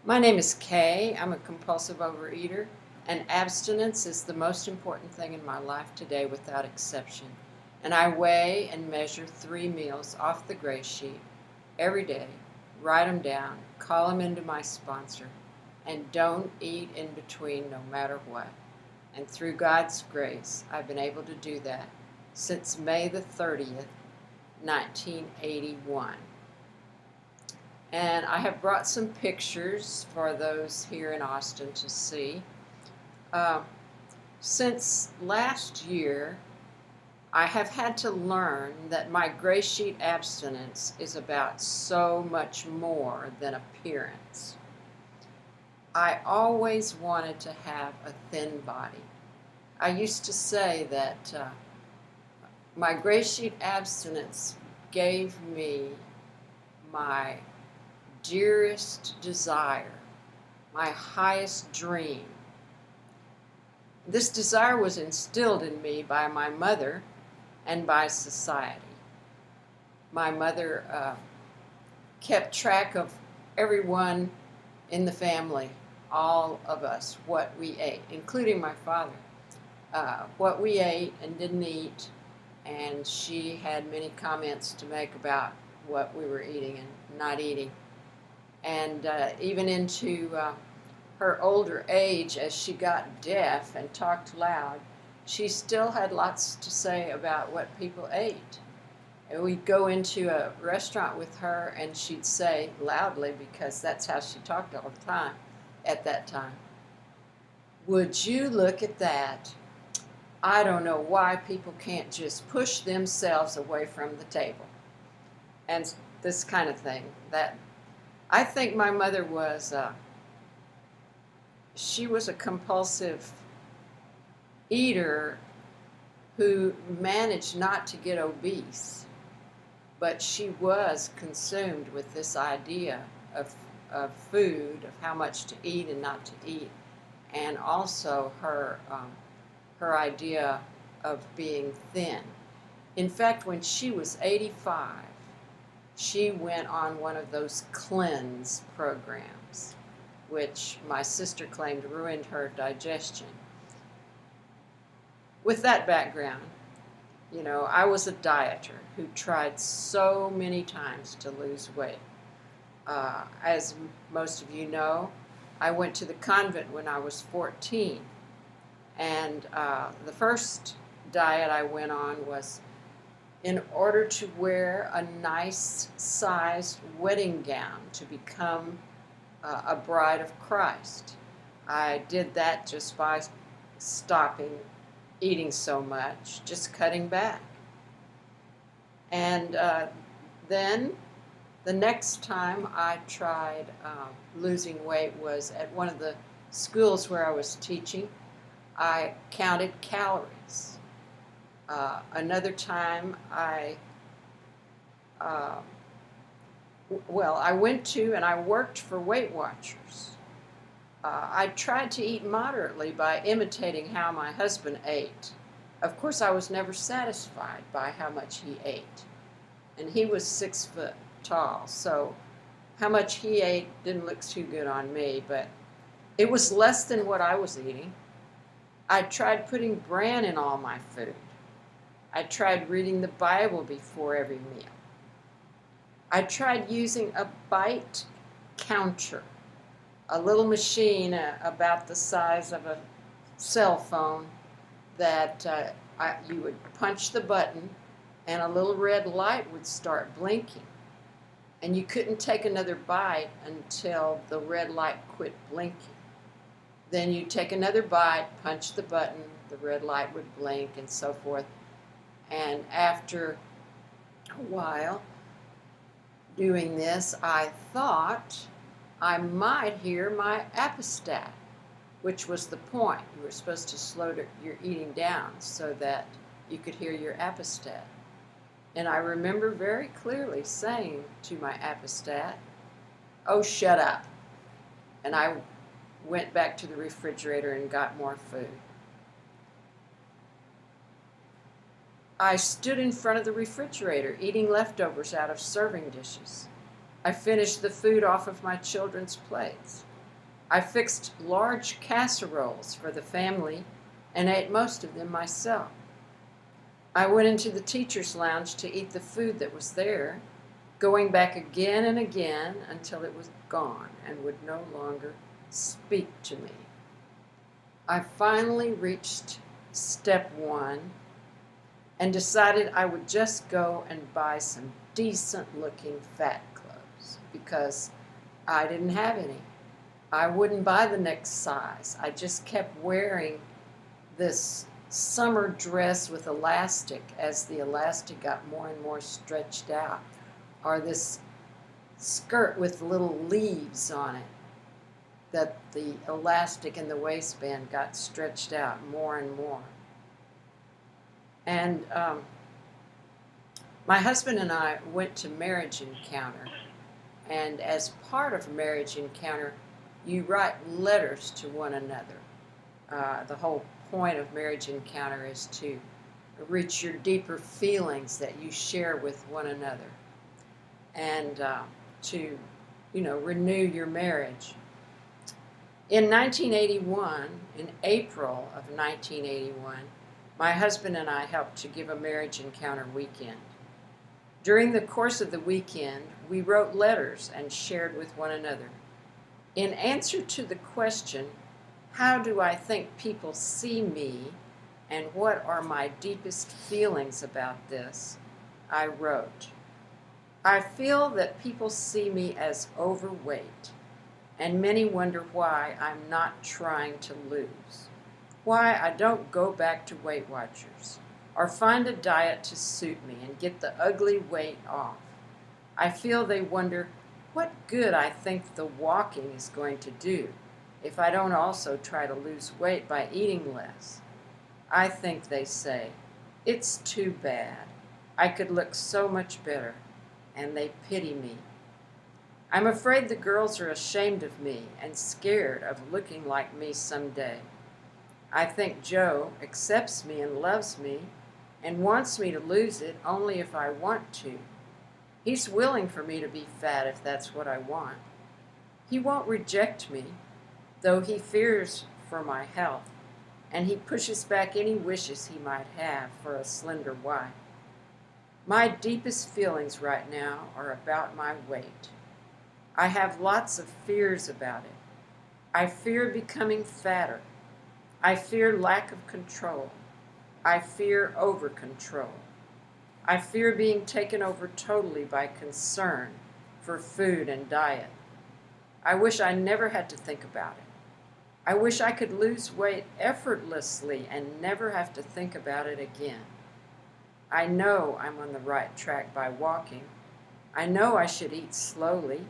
My name is Kay. I'm a compulsive overeater, and abstinence is the most important thing in my life today without exception. And I weigh and measure 3 meals off the gray sheet every day, write them down, call them into my sponsor, and don't eat in between no matter what. And through God's grace, I've been able to do that since May the 30th, 1981. And I have brought some pictures for those here in Austin to see. Uh, since last year, I have had to learn that my gray sheet abstinence is about so much more than appearance. I always wanted to have a thin body. I used to say that my gray sheet abstinence gave me my dearest desire, my highest dream. This desire was instilled in me by my mother and by society. My mother kept track of everyone in the family, all of us, what we ate, including my father, what we ate and didn't eat, and she had many comments to make about what we were eating and not eating. And even into her older age, as she got deaf and talked loud, she still had lots to say about what people ate. And we'd go into a restaurant with her, and she'd say loudly, because that's how she talked all the time at that time, "Would you look at that? I don't know why people can't just push themselves away from the table." And this kind of thing. That I think my mother was, she was a compulsive eater who managed not to get obese, but she was consumed with this idea of food, of how much to eat and not to eat, and also her idea of being thin. In fact, when she was 85, she went on one of those cleanse programs, which my sister claimed ruined her digestion. With that background, I was a dieter who tried so many times to lose weight. As most of you know, I went to the convent when I was 14, and the first diet I went on was in order to wear a nice sized wedding gown to become a bride of Christ. I did that just by stopping eating so much, just cutting back. And then the next time I tried losing weight was at one of the schools where I was teaching. I counted calories. Another time I went to and I worked for Weight Watchers. I tried to eat moderately by imitating how my husband ate. Of course, I was never satisfied by how much he ate. And he was 6 foot tall, so how much he ate didn't look too good on me, but it was less than what I was eating. I tried putting bran in all my food. I tried reading the Bible before every meal. I tried using a bite counter, a little machine about the size of a cell phone that you would punch the button and a little red light would start blinking. And you couldn't take another bite until the red light quit blinking. Then you'd take another bite, punch the button, the red light would blink, and so forth. And after a while doing this, I thought I might hear my appestat, which was the point. You were supposed to slow your eating down so that you could hear your appestat. And I remember very clearly saying to my appestat, "Oh, shut up." And I went back to the refrigerator and got more food. I stood in front of the refrigerator eating leftovers out of serving dishes. I finished the food off of my children's plates. I fixed large casseroles for the family and ate most of them myself. I went into the teacher's lounge to eat the food that was there, going back again and again until it was gone and would no longer speak to me. I finally reached step 1 and decided I would just go and buy some decent-looking fat clothes because I didn't have any. I wouldn't buy the next size. I just kept wearing this summer dress with elastic as the elastic got more and more stretched out, or this skirt with little leaves on it that the elastic in the waistband got stretched out more and more. And my husband and I went to Marriage Encounter, and as part of Marriage Encounter, you write letters to one another. The whole point of Marriage Encounter is to reach your deeper feelings that you share with one another, and to, renew your marriage. In 1981, in April of 1981, my husband and I helped to give a Marriage Encounter weekend. During the course of the weekend, we wrote letters and shared with one another. In answer to the question, how do I think people see me and what are my deepest feelings about this, I wrote, I feel that people see me as overweight, and many wonder why I'm not trying to lose, why I don't go back to Weight Watchers or find a diet to suit me and get the ugly weight off. I feel they wonder what good I think the walking is going to do if I don't also try to lose weight by eating less. I think they say, it's too bad. I could look so much better, and they pity me. I'm afraid the girls are ashamed of me and scared of looking like me someday. I think Joe accepts me and loves me and wants me to lose it only if I want to. He's willing for me to be fat if that's what I want. He won't reject me, though he fears for my health, and he pushes back any wishes he might have for a slender wife. My deepest feelings right now are about my weight. I have lots of fears about it. I fear becoming fatter. I fear lack of control. I fear over-control. I fear being taken over totally by concern for food and diet. I wish I never had to think about it. I wish I could lose weight effortlessly and never have to think about it again. I know I'm on the right track by walking. I know I should eat slowly.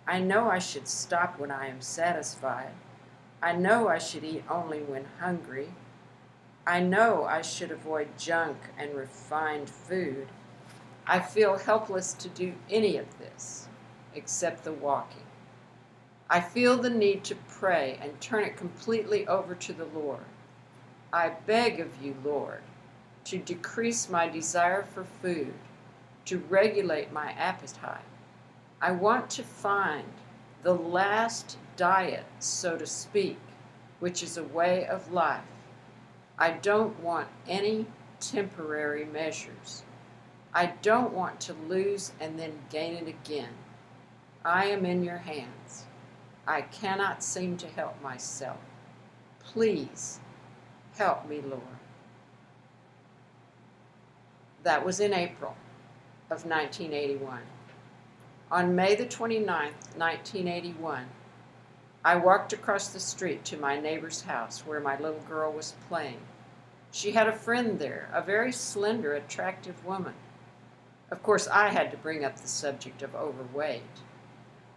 I know I should stop when I am satisfied. I know I should eat only when hungry. I know I should avoid junk and refined food. I feel helpless to do any of this except the walking. I feel the need to pray and turn it completely over to the Lord. I beg of you, Lord, to decrease my desire for food, to regulate my appetite. I want to find the last diet, so to speak, which is a way of life. I don't want any temporary measures. I don't want to lose and then gain it again. I am in your hands. I cannot seem to help myself. Please help me, Lord. That was in April of 1981. On May the 29th, 1981, I walked across the street to my neighbor's house where my little girl was playing. She had a friend there, a very slender, attractive woman. Of course, I had to bring up the subject of overweight.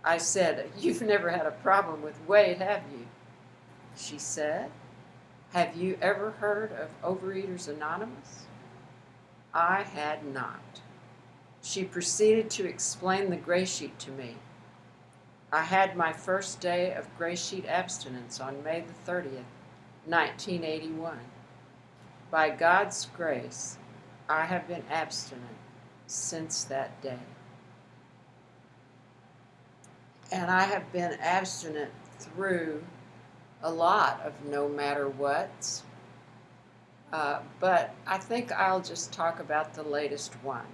I said, "You've never had a problem with weight, have you?" She said, "Have you ever heard of Overeaters Anonymous?" I had not. She proceeded to explain the gray sheet to me. I had my first day of GreySheet Abstinence on May the 30th, 1981. By God's grace, I have been abstinent since that day. And I have been abstinent through a lot of no matter what. But I think I'll just talk about the latest one.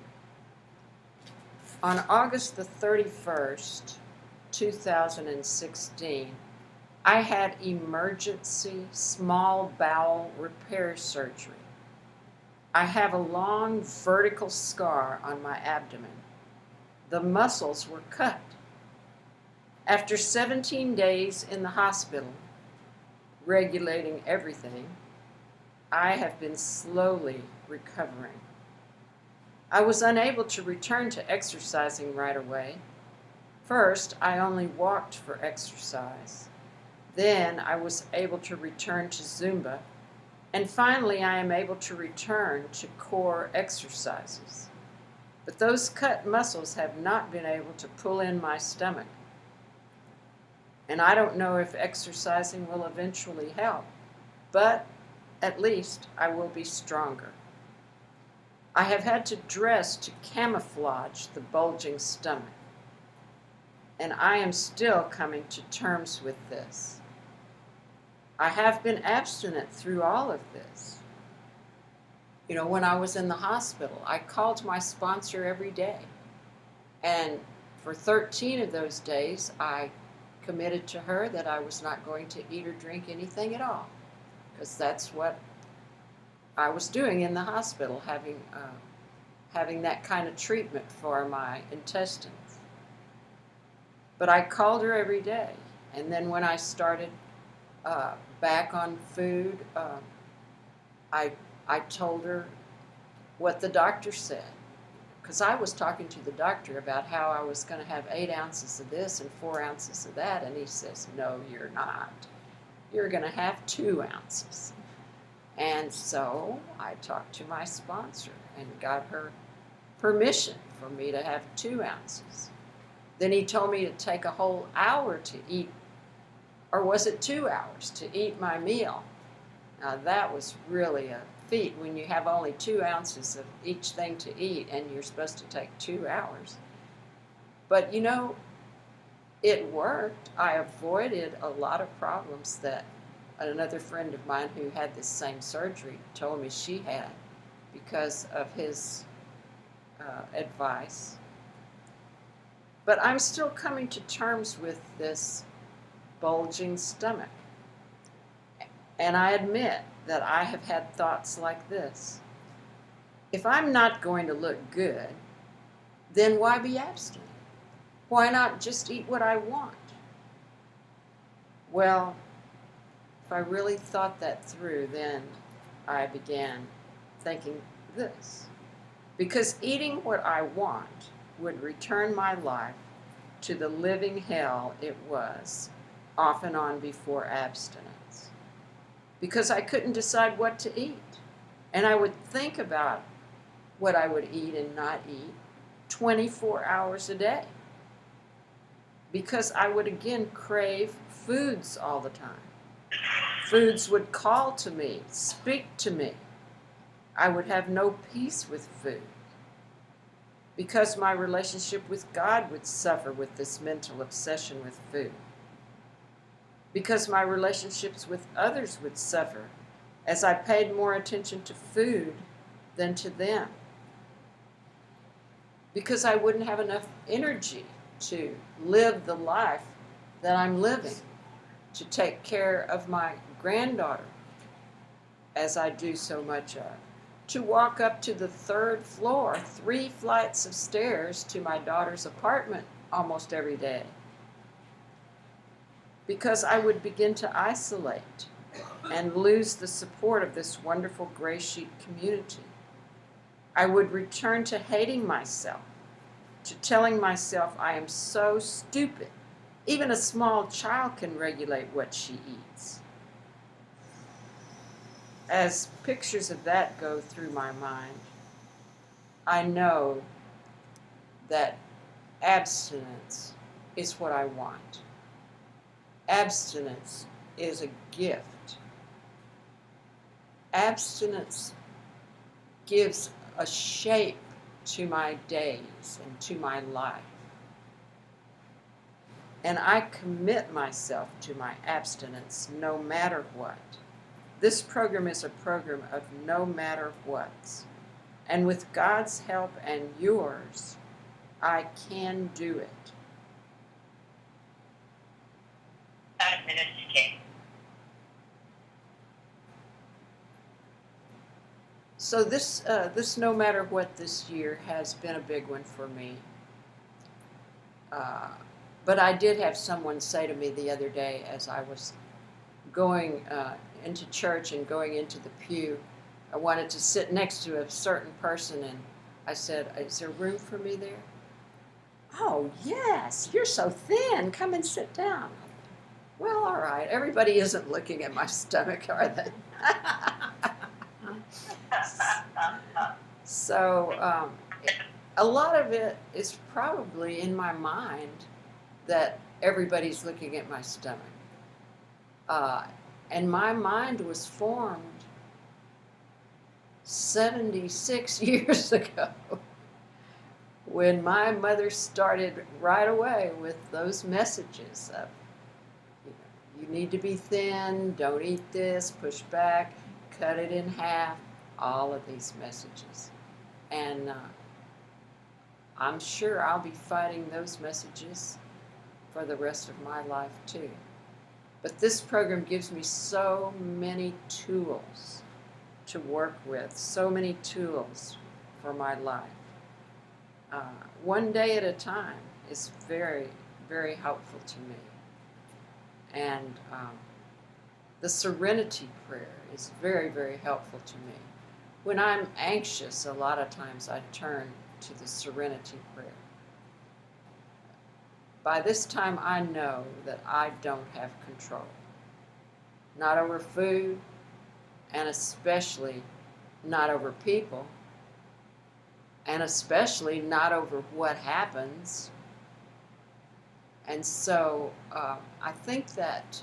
On August the 31st, 2016, I had emergency small bowel repair surgery. I have a long vertical scar on my abdomen. The muscles were cut. After 17 days in the hospital, regulating everything, I have been slowly recovering. I was unable to return to exercising right away. First, I only walked for exercise. Then I was able to return to Zumba. And finally, I am able to return to core exercises. But those cut muscles have not been able to pull in my stomach. And I don't know if exercising will eventually help, but at least I will be stronger. I have had to dress to camouflage the bulging stomach, and I am still coming to terms with this. I have been abstinent through all of this. When I was in the hospital, I called my sponsor every day, and for 13 of those days, I committed to her that I was not going to eat or drink anything at all, because that's what I was doing in the hospital, having that kind of treatment for my intestines. But I called her every day, and then when I started back on food, I told her what the doctor said, because I was talking to the doctor about how I was going to have 8 ounces of this and 4 ounces of that, and he says, "No, you're not. You're going to have 2 ounces. And so I talked to my sponsor and got her permission for me to have 2 ounces. Then he told me to take a whole hour to eat, or was it 2 hours to eat my meal? Now that was really a feat when you have only 2 ounces of each thing to eat and you're supposed to take 2 hours. But it worked. I avoided a lot of problems that another friend of mine who had this same surgery told me she had because of his advice. But I'm still coming to terms with this bulging stomach. And I admit that I have had thoughts like this. If I'm not going to look good, then why be abstinent? Why not just eat what I want? Well, if I really thought that through, then I began thinking this. Because eating what I want would return my life to the living hell it was off and on before abstinence. Because I couldn't decide what to eat. And I would think about what I would eat and not eat 24 hours a day. Because I would again crave foods all the time. Foods would call to me, speak to me. I would have no peace with food. Because my relationship with God would suffer with this mental obsession with food. Because my relationships with others would suffer as I paid more attention to food than to them. Because I wouldn't have enough energy to live the life that I'm living, to take care of my granddaughter, as I do so much of, to walk up to the 3rd floor, 3 flights of stairs to my daughter's apartment almost every day. Because I would begin to isolate and lose the support of this wonderful Grey Sheet community. I would return to hating myself, to telling myself I am so stupid. Even a small child can regulate what she eats. As pictures of that go through my mind, I know that abstinence is what I want. Abstinence is a gift. Abstinence gives a shape to my days and to my life. and I commit myself to my abstinence no matter what. This program is a program of no matter what. And with God's help and yours, I can do it. 5 minutes came. So this no matter what this year has been a big one for me. But I did have someone say to me the other day as I was going into church and going into the pew, I wanted to sit next to a certain person, and I said, "Is there room for me there?" "Oh, yes, you're so thin. Come and sit down." Well, all right. Everybody isn't looking at my stomach, are they? So a lot of it is probably in my mind that everybody's looking at my stomach. And my mind was formed 76 years ago when my mother started right away with those messages of, you need to be thin, don't eat this, push back, cut it in half, all of these messages. And I'm sure I'll be fighting those messages for the rest of my life too. But this program gives me so many tools to work with, so many tools for my life. One day at a time is very, very helpful to me. And the serenity prayer is very, very helpful to me. When I'm anxious, a lot of times I turn to the serenity prayer. By this time, I know that I don't have control. Not over food, and especially not over people, and especially not over what happens. And so I think that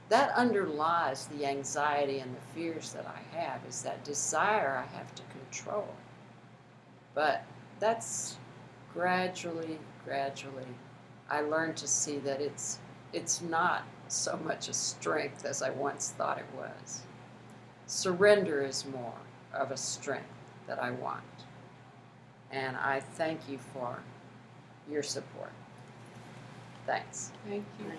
that underlies the anxiety and the fears that I have, is that desire I have to control. But that's gradually, I learned to see that it's not so much a strength as I once thought it was. Surrender is more of a strength that I want. And I thank you for your support. Thanks. Thank you.